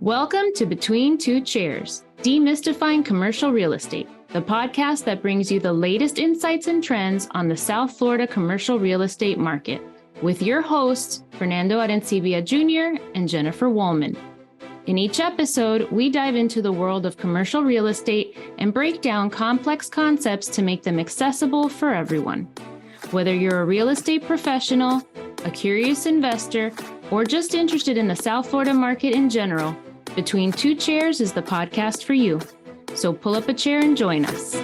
Welcome to Between Two Chairs, Demystifying Commercial Real Estate, the podcast that brings you the latest insights and trends on the South Florida commercial real estate market, with your hosts, Fernando and I Jr. and Jennifer Woolman. In each episode, we dive into the world of commercial real estate and break down complex concepts to make them accessible for everyone. Whether you're a real estate professional, a curious investor, or just interested in the South Florida market in general, Between Two Chairs is the podcast for you. So pull up a chair and join us.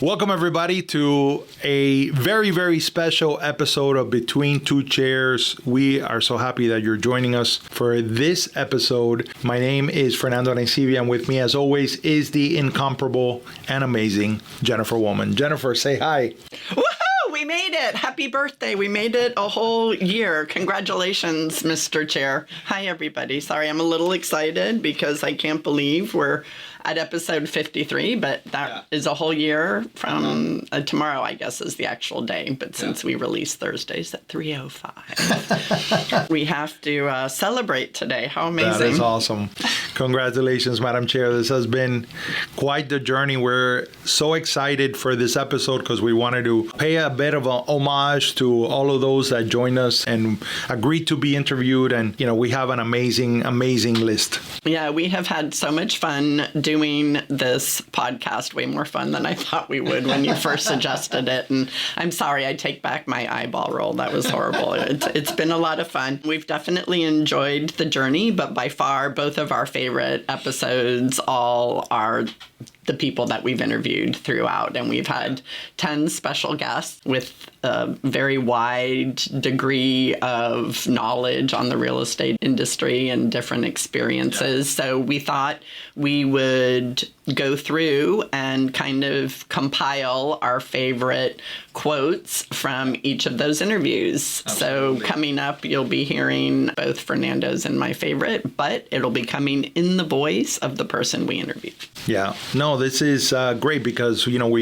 Welcome, everybody, to a very, very special episode of Between Two Chairs. We are so happy that you're joining us for this episode. My name is Fernando and I, and with me, as always, is the incomparable and amazing Jennifer Woolman. Jennifer, say hi. Woohoo! We made it. Happy birthday. We made it a whole year. Congratulations, Mr. Chair. Hi, everybody. Sorry, I'm a little excited because I can't believe we're at episode 53, but that is a whole year from tomorrow, I guess, is the actual day. But since we release Thursdays at 3:05, we have to celebrate today. How amazing. That is awesome. Congratulations, Madam Chair. This has been quite the journey. We're so excited for this episode because we wanted to pay a bit of a homage to all of those that joined us and agreed to be interviewed. And, you know, we have an amazing, amazing list. Yeah, we have had so much fun doing this podcast, way more fun than I thought we would when you first suggested it. And I'm sorry, I take back my eyeball roll. That was horrible. It's been a lot of fun. We've definitely enjoyed the journey, but by far, both of our favorite episodes all are the people that we've interviewed throughout. And we've had 10 special guests with a very wide degree of knowledge on the real estate industry and different experiences. So we thought we would go through and kind of compile our favorite quotes from each of those interviews. Absolutely. So coming up, you'll be hearing both Fernando's and my favorite, but it'll be coming in the voice of the person we interviewed. Yeah, no, this is great because, you know,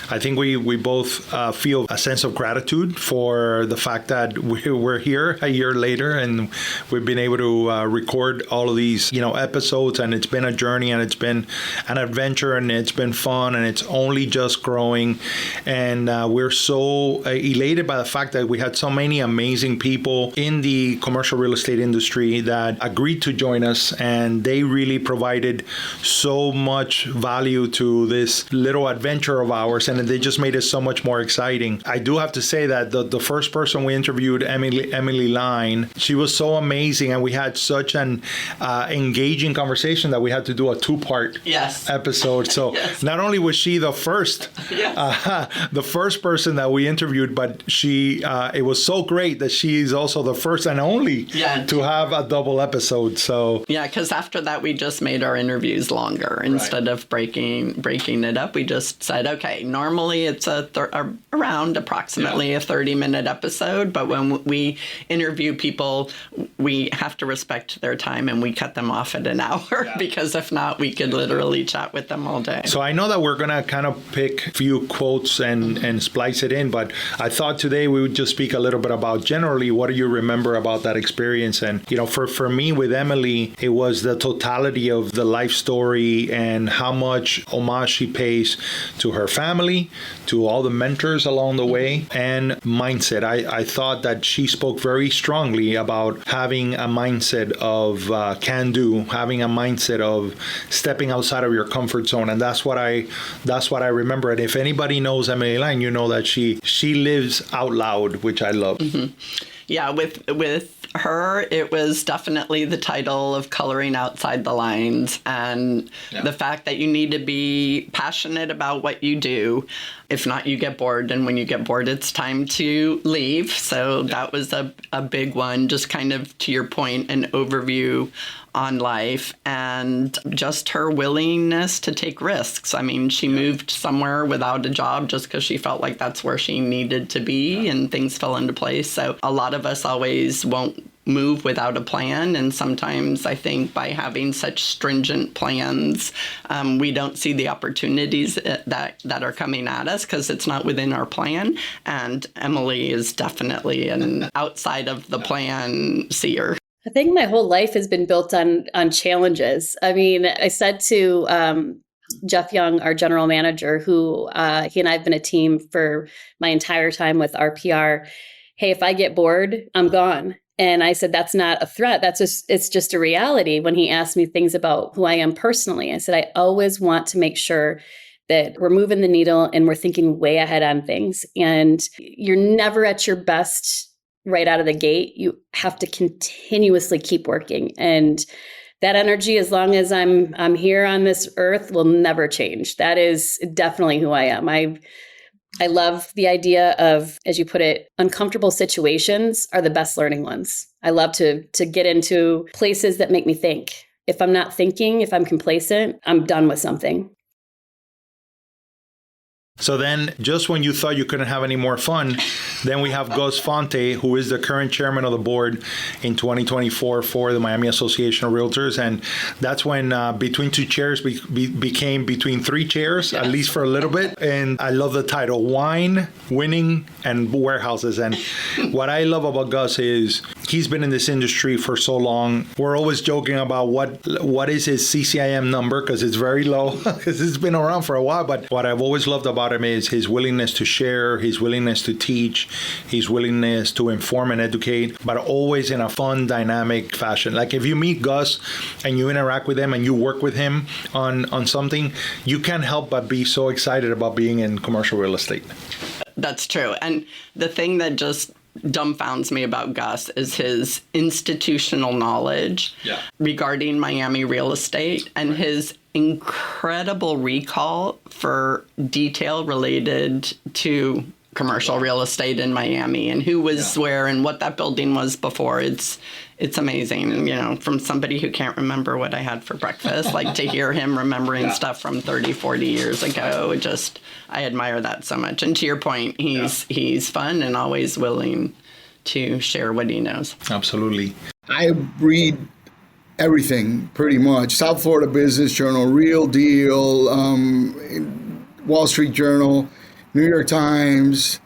I think we both feel a sense of gratitude for the fact that we're here a year later and we've been able to record all of these, you know, episodes, and it's been a journey and it's been an adventure and it's been fun and it's only just growing. And we're so elated by the fact that we had so many amazing people in the commercial real estate industry that agreed to join us, and they really provided so much value to this little adventure of ours, and they just made it so much more exciting. I do have to say that the first person we interviewed, Emily Line, she was so amazing, and we had such an engaging conversation that we had to do a two-part episode. So not only was she the first, the first person that we interviewed, but she it was so great that she's also the first and only to have a double episode. So because after that we just made our interviews longer instead of breaking it up. We just said, okay, normally it's around approximately a 30-minute episode, but when we interview people, we have to respect their time and we cut them off at an hour because if not, we could literally chat with them all day. So I know that we're going to kind of pick a few quotes and splice it in, but I thought today we would just speak a little bit about generally what do you remember about that experience. And, you know, for me with Emily, it was the totality of the life story and how much homage she pays to her family, to all the mentors along the way, and mindset. I thought that she spoke very strongly about having a mindset of can-do, having a mindset of stepping outside of your comfort zone, and that's what I remember. And if anybody knows Emily Line, you know that she lives out loud, which I love. Mm-hmm. Yeah, with her, it was definitely the title of Coloring Outside the Lines, and the fact that you need to be passionate about what you do. If not, you get bored, and when you get bored, it's time to leave. So that was a big one, just kind of to your point, an overview on life and just her willingness to take risks. I mean, she moved somewhere without a job just because she felt like that's where she needed to be and things fell into place. So a lot of us always won't move without a plan. And sometimes I think by having such stringent plans, we don't see the opportunities that are coming at us because it's not within our plan. And Emily is definitely an outside of the plan seer. I think my whole life has been built on challenges. I mean, I said to Jeff Young, our general manager, who he and I have been a team for my entire time with RPR, hey, if I get bored, I'm gone. And I said, that's not a threat. It's just a reality. When he asked me things about who I am personally, I said, I always want to make sure that we're moving the needle and we're thinking way ahead on things. And you're never at your best right out of the gate. You have to continuously keep working. And that energy, as long as I'm here on this earth, will never change. That is definitely who I am. I love the idea of, as you put it, uncomfortable situations are the best learning ones. I love to get into places that make me think. If I'm not thinking, if I'm complacent, I'm done with something. So then, just when you thought you couldn't have any more fun, then we have Gus Fonte, who is the current chairman of the board in 2024 for the Miami Association of Realtors. And that's when Between Two Chairs became Between Three Chairs, at least for a little bit. And I love the title, Wine, Winning, and Warehouses. And what I love about Gus is he's been in this industry for so long. We're always joking about what is his CCIM number, because it's very low, because it's been around for a while. But what I've always loved about him is his willingness to share, his willingness to teach, his willingness to inform and educate, but always in a fun, dynamic fashion. Like if you meet Gus and you interact with him and you work with him on something, you can't help but be so excited about being in commercial real estate. That's true. And the thing that just dumbfounds me about Gus is his institutional knowledge regarding Miami real estate and his incredible recall for detail related to commercial real estate in Miami and who was where and what that building was before. It's amazing, from somebody who can't remember what I had for breakfast, like to hear him remembering stuff from 30, 40 years ago. I admire that so much. And to your point, he's fun and always willing to share what he knows. Absolutely. I read everything pretty much. South Florida Business Journal, Real Deal, Wall Street Journal, New York Times,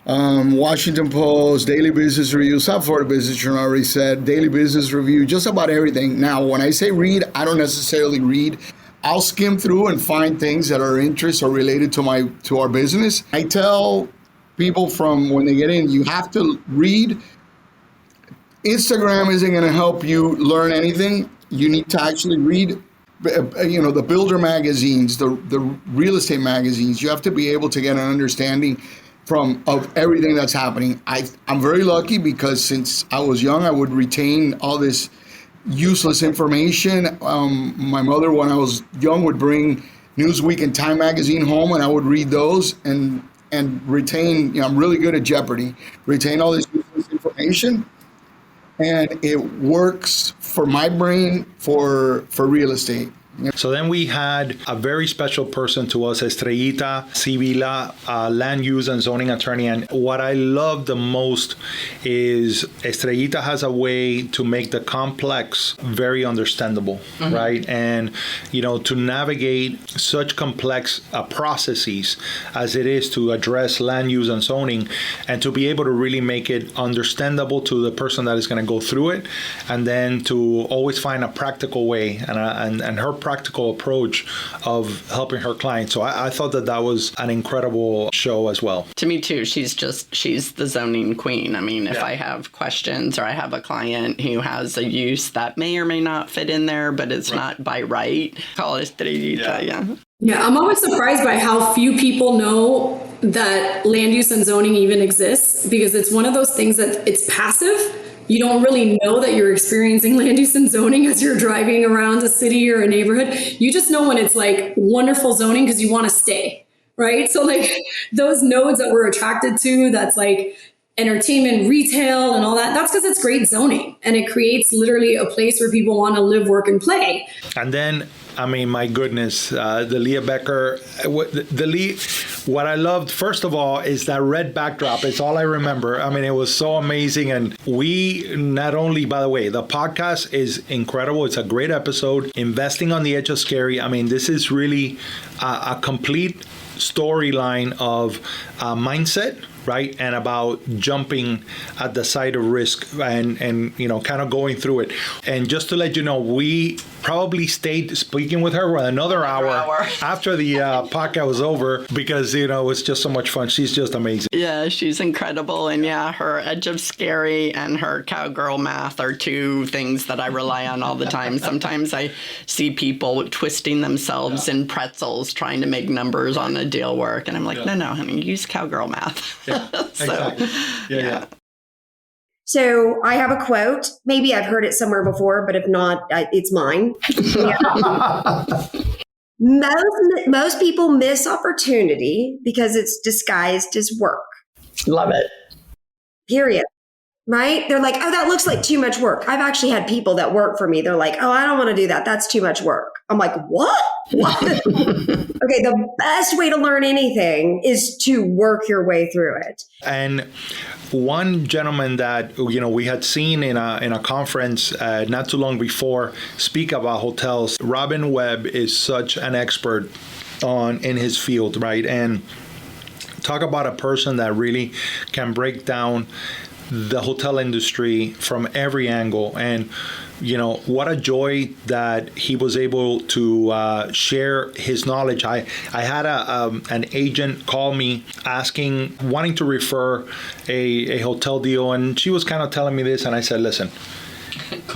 Washington Post, Daily Business Review, South Florida Business Journal, I already said, Daily Business Review, just about everything. Now, when I say read, I don't necessarily read. I'll skim through and find things that are interest or related to our business. I tell people from when they get in, you have to read. Instagram isn't going to help you learn anything. You need to actually read, the builder magazines, the real estate magazines. You have to be able to get an understanding of everything that's happening. I'm very lucky because since I was young, I would retain all this useless information. My mother, when I was young, would bring Newsweek and Time magazine home, and I would read those and retain. I'm really good at Jeopardy. Retain all this useless information. And it works for my brain for real estate. So then we had a very special person to us, Estrellita Sibila, land use and zoning attorney. And what I love the most is Estrellita has a way to make the complex very understandable, right? And, to navigate such complex processes as it is to address land use and zoning, and to be able to really make it understandable to the person that is going to go through it, and then to always find a practical way and her practical approach of helping her clients. So I thought that was an incredible show as well. To me too, she's the zoning queen. I mean, if I have questions or I have a client who has a use that may or may not fit in there, but it's not by right, call Estrellita, Yeah, I'm always surprised by how few people know that land use and zoning even exists, because it's one of those things that it's passive. You don't really know that you're experiencing land use and zoning as you're driving around a city or a neighborhood. You just know when it's like wonderful zoning because you want to stay, right? So like those nodes that we're attracted to, that's like entertainment, retail, and all that, that's because it's great zoning. And it creates literally a place where people want to live, work, and play. And then, my goodness, the Leah Becker, what I loved, first of all, is that red backdrop. It's all I remember. I mean, it was so amazing. And we not only, by the way, the podcast is incredible. It's a great episode. Investing on the Edge of Scary. I mean, this is really a complete storyline of mindset, right? And about jumping at the side of risk and you know, kind of going through it. And just to let you know, we probably stayed speaking with her for another hour after the podcast was over because, you know, it's just so much fun. She's just amazing. Yeah, she's incredible. And yeah, her Edge of Scary and her cowgirl math are two things that I rely on all the time. Sometimes I see people twisting themselves in pretzels trying to make numbers on a deal work. And I'm like, no, honey, use cowgirl math. Yeah, exactly. Yeah. So I have a quote. Maybe I've heard it somewhere before, but if not, it's mine. Most people miss opportunity because it's disguised as work. Love it. Period. Right? They're like, oh, that looks like too much work. I've actually had people that work for me. They're like, oh, I don't want to do that. That's too much work. I'm like, what? Okay, the best way to learn anything is to work your way through it. And one gentleman that, you know, we had seen in a conference not too long before speak about hotels, Robin Webb is such an expert in his field, right? And talk about a person that really can break down the hotel industry from every angle. And, you know, what a joy that he was able to share his knowledge. I had an agent call me wanting to refer a hotel deal, and she was kind of telling me this, and I said, listen,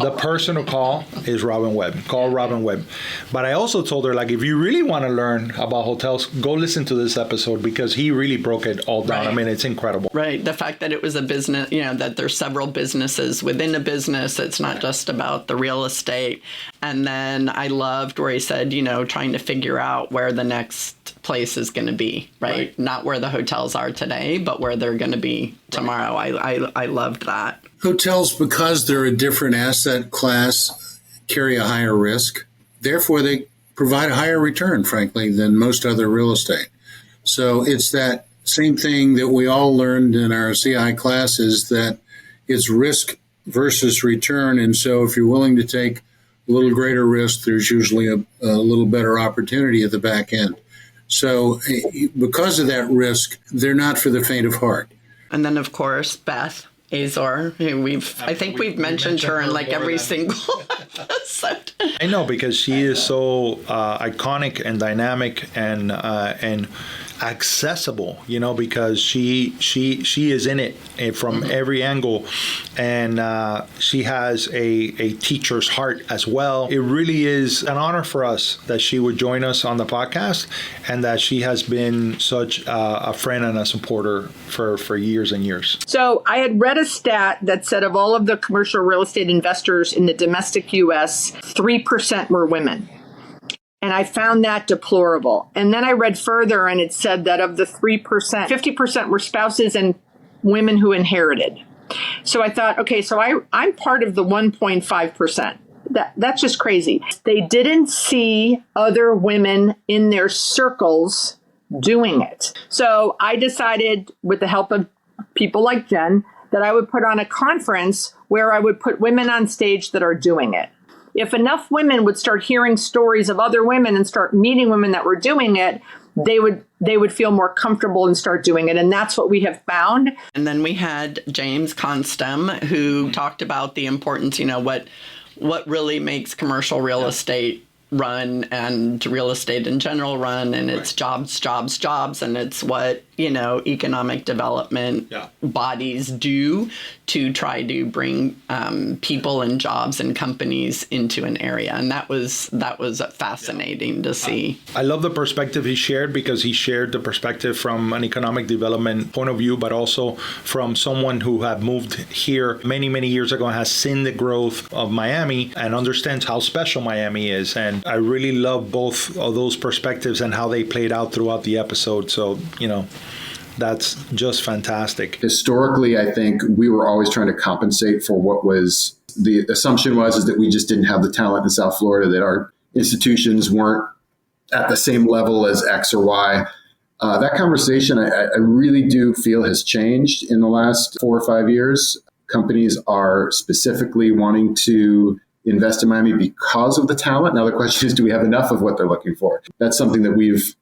the person to call is Robin Webb. Call Robin Webb. But I also told her, like, if you really want to learn about hotels, go listen to this episode because he really broke it all down. Right. I mean, it's incredible. Right. The fact that it was a business, you know, that there's several businesses within a business. It's not just about the real estate. And then I loved where he said, you know, trying to figure out where the next place is going to be, right? Not where the hotels are today, but where they're going to be tomorrow. I loved that. Hotels, because they're a different asset class, carry a higher risk. Therefore, they provide a higher return, frankly, than most other real estate. So it's that same thing that we all learned in our CI classes, that it's risk versus return. And so if you're willing to take a little greater risk, there's usually a little better opportunity at the back end. So because of that risk, they're not for the faint of heart. And then, of course, Beth Azor. I think we've mentioned her in like every single episode. I know, because she is so iconic and dynamic and accessible, you know, because she is in it from every angle, and she has a teacher's heart as well. It really is an honor for us that she would join us on the podcast, and that she has been such a friend and a supporter for years and years. So I had read a stat that said of all of the commercial real estate investors in the domestic U.S., 3% were women. And I found that deplorable. And then I read further, and it said that of the 3%, 50% were spouses and women who inherited. So I thought, okay, so I'm part of the 1.5%. That's just crazy. They didn't see other women in their circles doing it. So I decided, with the help of people like Jen, that I would put on a conference where I would put women on stage that are doing it. If enough women would start hearing stories of other women and start meeting women that were doing it, they would feel more comfortable and start doing it. And that's what we have found. And then we had James Constam, who talked about the importance, you know, what really makes commercial real estate run and real estate in general run. And it's jobs, jobs, jobs. And it's what, you know, economic development bodies do to try to bring people and jobs and companies into an area. And that was fascinating to see. I love the perspective he shared, because he shared the perspective from an economic development point of view, but also from someone who had moved here many, many years ago and has seen the growth of Miami and understands how special Miami is. And I really love both of those perspectives and how they played out throughout the episode. So, you know, that's just fantastic. Historically, I think we were always trying to compensate for what was the assumption is that we just didn't have the talent in South Florida, that our institutions weren't at the same level as X or Y. That conversation, I really do feel has changed in the last 4 or 5 years. Companies are specifically wanting to invest in Miami because of the talent. Now the question is, do we have enough of what they're looking for? That's something that we've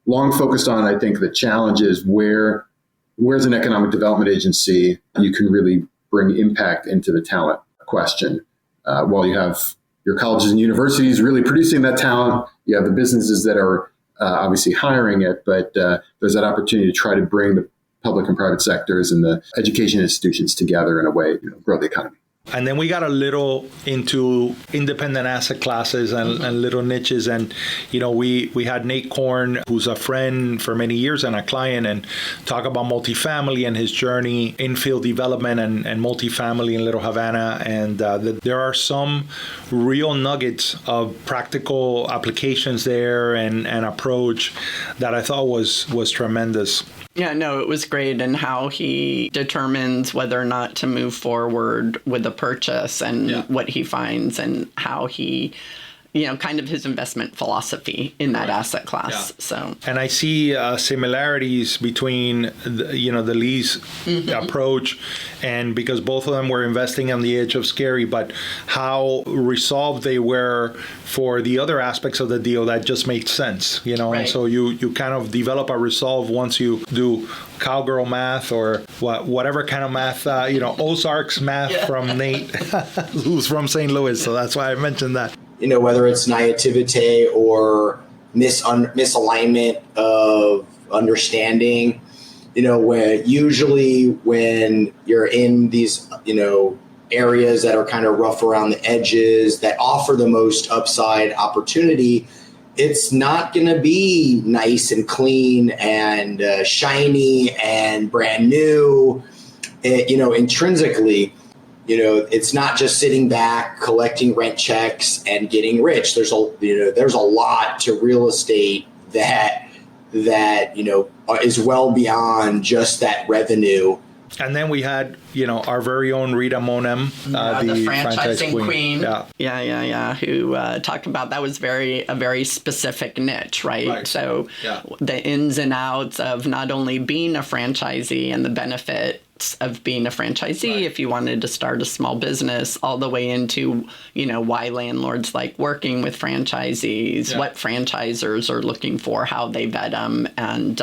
long focused on. I think the challenge is where's an economic development agency you can really bring impact into the talent question. While you have your colleges and universities really producing that talent, you have the businesses that are obviously hiring it, but there's that opportunity to try to bring the public and private sectors and the education institutions together in a way, grow the economy. And then we got a little into independent asset classes and little niches. And, we had Nate Korn, who's a friend for many years and a client, and talk about multifamily and his journey, infill development and multifamily in Little Havana. And there are some real nuggets of practical applications there and approach that I thought was tremendous. Yeah, no, it was great, and how he determines whether or not to move forward with a purchase and what he finds and how he, kind of his investment philosophy in that asset class. Yeah. So, and I see similarities between the lease approach, and because both of them were investing on the edge of scary, but how resolved they were for the other aspects of the deal that just made sense, and so you kind of develop a resolve once you do cowgirl math or whatever kind of math, Ozarks math from Nate, who's from St. Louis. So that's why I mentioned that. Whether it's naivete or misalignment of understanding, where usually when you're in these, areas that are kind of rough around the edges that offer the most upside opportunity, it's not going to be nice and clean and shiny and brand new, intrinsically. It's not just sitting back, collecting rent checks and getting rich. There's a lot to real estate that is well beyond just that revenue. And then we had, our very own Rita Monem, the franchising queen. Yeah. Who talked about that was a very specific niche, right? So the ins and outs of not only being a franchisee and the benefits of being a franchisee, if you wanted to start a small business, all the way into, why landlords like working with franchisees, what franchisors are looking for, how they vet them, and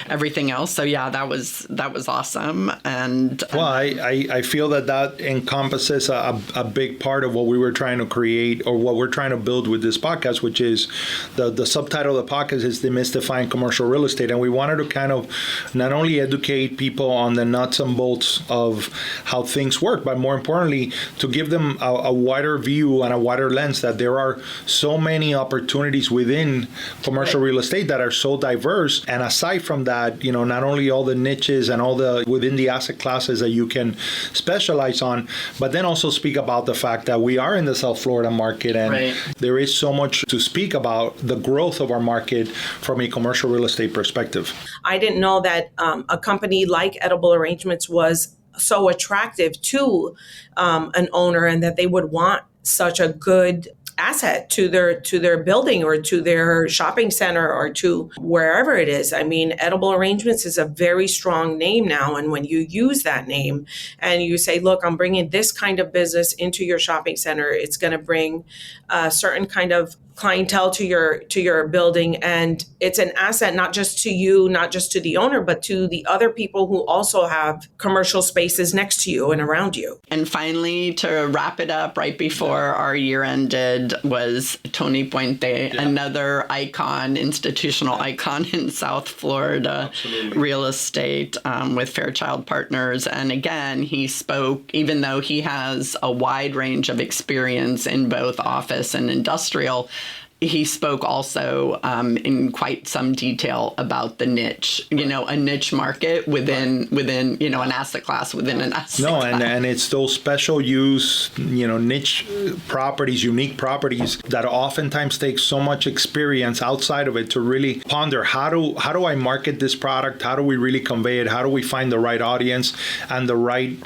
everything else. So that was awesome. And I feel that encompasses a big part of what we were trying to create, or what we're trying to build with this podcast, which is the subtitle of the podcast is Demystifying Commercial Real Estate. And we wanted to kind of not only educate people on the nuts and bolts of how things work, but more importantly, to give them a wider view and a wider lens that there are so many opportunities within commercial real estate that are so diverse. And aside from that, not only all the niches and all the within the asset classes that you can specialize on, but then also speak about the fact that we are in the South Florida market, and there is so much to speak about the growth of our market from a commercial real estate perspective. I didn't know that a company like Edible Arrangements was so attractive to an owner, and that they would want such a good asset to their building or to their shopping center or to wherever it is. I mean, Edible Arrangements is a very strong name now. And when you use that name and you say, look, I'm bringing this kind of business into your shopping center, it's going to bring a certain kind of clientele to your building, and it's an asset not just to you, not just to the owner, but to the other people who also have commercial spaces next to you and around you. And finally, to wrap it up right before our year ended, was Tony Puente, another icon, institutional icon in South Florida real estate with Fairchild Partners. And again, he spoke, even though he has a wide range of experience in both office and industrial, he spoke also in quite some detail about the niche, a niche market within an asset class within an asset class. And it's those special use, niche properties, unique properties that oftentimes take so much experience outside of it to really ponder how do I market this product? How do we really convey it? How do we find the right audience and the right,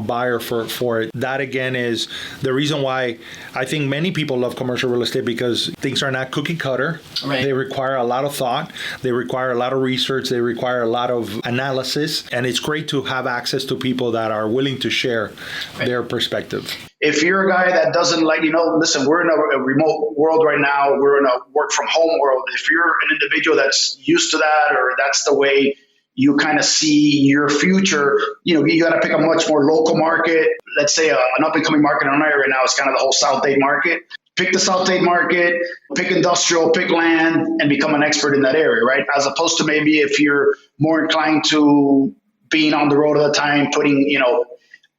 buyer for it? That again is the reason why I think many people love commercial real estate, because things are are not cookie cutter. Right. They require a lot of thought. They require a lot of research. They require a lot of analysis. And it's great to have access to people that are willing to share their perspective. If you're a guy that doesn't like, listen, we're in a remote world right now. We're in a work from home world. If you're an individual that's used to that, or that's the way you kind of see your future, you got to pick a much more local market. Let's say an up and coming market in our area right now is kind of the whole South Dade market. Pick the South Dade market, pick industrial, pick land, and become an expert in that area, right? As opposed to maybe if you're more inclined to being on the road all the time, putting,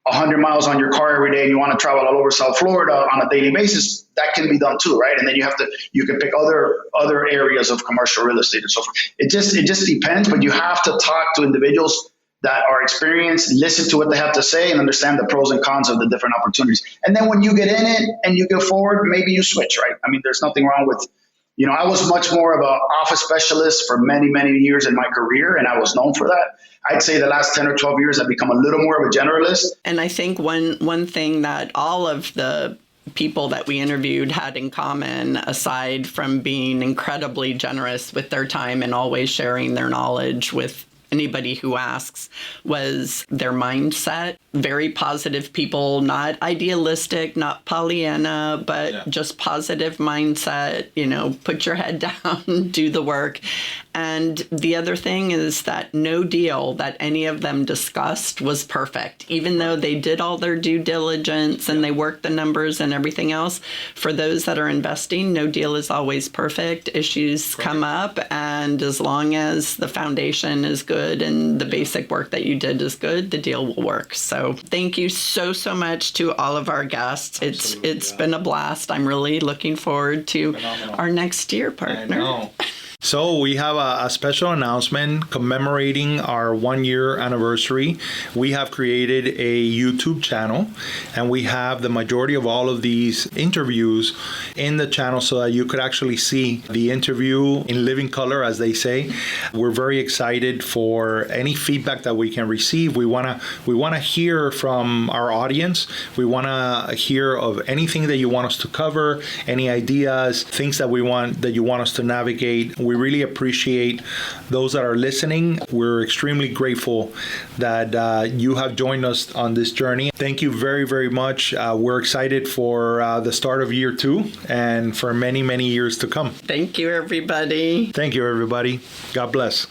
100 miles on your car every day, and you want to travel all over South Florida on a daily basis, that can be done too, right? And then you can pick other areas of commercial real estate and so forth. It just depends, but you have to talk to individuals that are experienced, listen to what they have to say, and understand the pros and cons of the different opportunities. And then when you get in it and you go forward, maybe you switch, right? I mean, there's nothing wrong with, I was much more of an office specialist for many, many years in my career, and I was known for that. I'd say the last 10 or 12 years, I've become a little more of a generalist. And I think one thing that all of the people that we interviewed had in common, aside from being incredibly generous with their time and always sharing their knowledge with anybody who asks, was their mindset. Very positive people, not idealistic, not Pollyanna, but just positive mindset, put your head down, do the work. And the other thing is that no deal that any of them discussed was perfect. Even though they did all their due diligence and they worked the numbers and everything else, for those that are investing, no deal is always perfect. Issues come up, and as long as the foundation is good and the basic work that you did is good, the deal will work. So thank you so much to all of our guests. It's been a blast. I'm really looking forward to our next year, partner. So we have a special announcement commemorating our 1-year anniversary. We have created a YouTube channel, and we have the majority of all of these interviews in the channel so that you could actually see the interview in living color, as they say. We're very excited for any feedback that we can receive. We want to hear from our audience. We want to hear of anything that you want us to cover, any ideas, things that you want us to navigate. We really appreciate those that are listening. We're extremely grateful that you have joined us on this journey. Thank you very, very much. We're excited for the start of year 2 and for many, many years to come. Thank you, everybody. Thank you, everybody. God bless.